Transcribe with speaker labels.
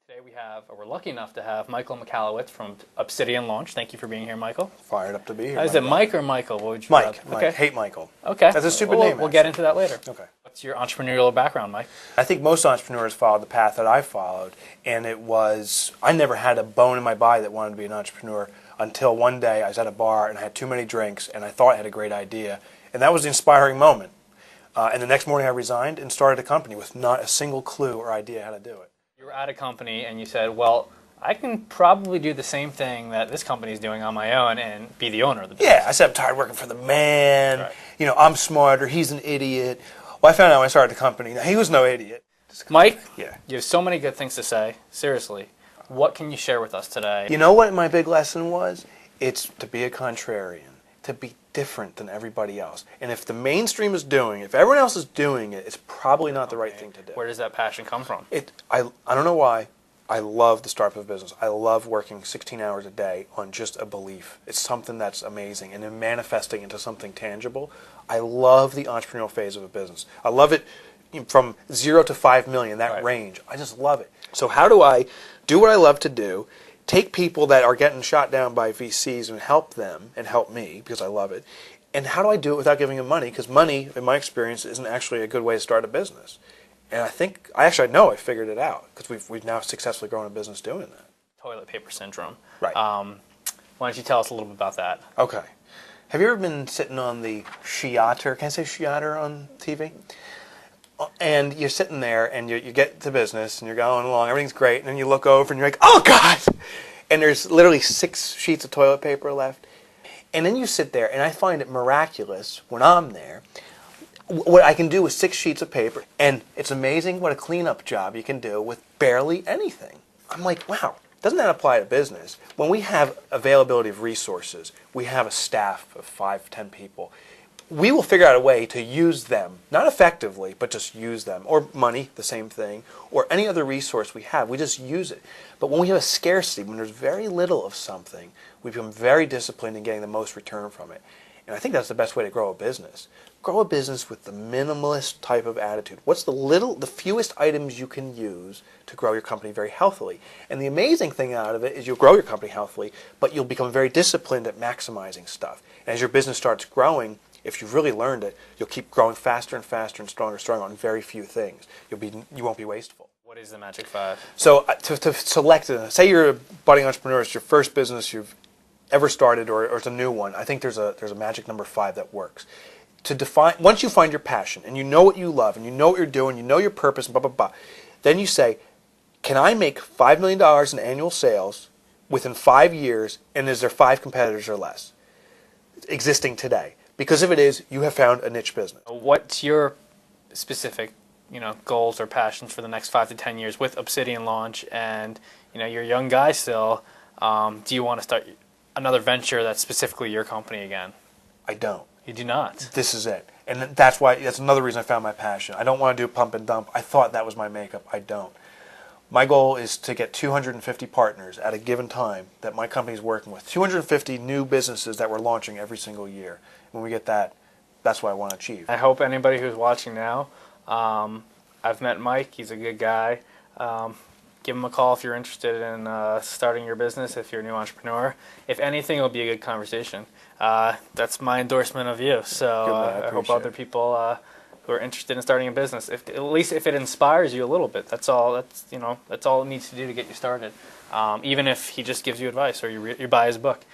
Speaker 1: Today we're lucky enough to have Michael Michalowicz from Obsidian Launch. Thank you for being here, Michael.
Speaker 2: Fired up to be here.
Speaker 1: Is it Mike or Michael? What would you
Speaker 2: Mike.
Speaker 1: rather? Okay.
Speaker 2: Hate Michael.
Speaker 1: Okay.
Speaker 2: That's a stupid name.
Speaker 1: We'll get into that later.
Speaker 2: Okay.
Speaker 1: What's your entrepreneurial background, Mike?
Speaker 2: I think most entrepreneurs followed the path that I followed, and it was, I never had a bone in my body that wanted to be an entrepreneur until one day I was at a bar and I had too many drinks and I thought I had a great idea, and that was the inspiring moment. And the next morning I resigned and started a company with not a single clue or idea how to do it.
Speaker 1: You were at a company and you said, well, I can probably do the same thing that this company is doing on my own and be the owner of the business.
Speaker 2: Yeah, I said I'm tired of working for the man.
Speaker 1: Right.
Speaker 2: You know, I'm smarter. He's an idiot. Well, I found out when I started the company. Now, he was no idiot.
Speaker 1: Mike,
Speaker 2: yeah.
Speaker 1: You have so many good things to say. Seriously, what can you share with us today?
Speaker 2: You know what my big lesson was? It's to be a contrarian, to be different than everybody else. And if the mainstream is doing it, if everyone else is doing it, it's probably not the right thing to do.
Speaker 1: Where does that passion come from?
Speaker 2: I don't know why. I love the startup business. I love working 16 hours a day on just a belief. It's something that's amazing, and then manifesting into something tangible. I love the entrepreneurial phase of a business. I love it from 0 to 5 million, that range. I just love it. So how do I do what I love to do, take people that are getting shot down by VCs and help them and help me because I love it, and how do I do it without giving them money? Because money, in my experience, isn't actually a good way to start a business. And I know I figured it out because we've now successfully grown a business doing that.
Speaker 1: Toilet paper syndrome.
Speaker 2: Right.
Speaker 1: Why don't you tell us a little bit about that?
Speaker 2: Okay. Have you ever been sitting on the Shiater? Can I say Shiater on TV? And you're sitting there and you get to business and you're going along, everything's great, and then you look over and you're like, oh God! And there's literally 6 sheets of toilet paper left. And then you sit there, and I find it miraculous when I'm there what I can do with 6 sheets of paper, and it's amazing what a cleanup job you can do with barely anything. I'm like, wow, doesn't that apply to business? When we have availability of resources, we have a staff of 5, 10 people, we will figure out a way to use them, not effectively, but just use them, or money, the same thing, or any other resource we have, we just use it. But when we have a scarcity, when there's very little of something, we become very disciplined in getting the most return from it. And I think that's the best way to grow a business. Grow a business with the minimalist type of attitude. What's the fewest items you can use to grow your company very healthily? And the amazing thing out of it is you'll grow your company healthily, but you'll become very disciplined at maximizing stuff. And as your business starts growing, if you've really learned it, you'll keep growing faster and faster and stronger on very few things. You won't be wasteful.
Speaker 1: What is the Magic 5?
Speaker 2: So to select, say you're a budding entrepreneur, it's your first business you've ever started, or it's a new one. I think there's a magic number 5 that works. To define, once you find your passion and you know what you love and you know what you're doing, you know your purpose, blah blah blah, then you say, can I make $5 million in annual sales within 5 years, and is there 5 competitors or less existing today? Because if it is, you have found a niche business.
Speaker 1: What's your specific, goals or passions for the next 5 to 10 years with Obsidian Launch? And you're a young guy still. Do you want to start another venture that's specifically your company again?
Speaker 2: I don't.
Speaker 1: You do not.
Speaker 2: This is it. And that's another reason I found my passion. I don't want to do pump and dump. I thought that was my makeup. I don't. My goal is to get 250 partners at a given time that my company is working with. 250 new businesses that we're launching every single year. When we get that, that's what I want to achieve.
Speaker 1: I hope anybody who's watching now, I've met Mike. He's a good guy. Give him a call if you're interested in starting your business, if you're a new entrepreneur. If anything, it'll be a good conversation. That's my endorsement of you. So I hope other people who are interested in starting a business, at least if it inspires you a little bit, that's all it needs to do to get you started. Even if he just gives you advice or you buy his book.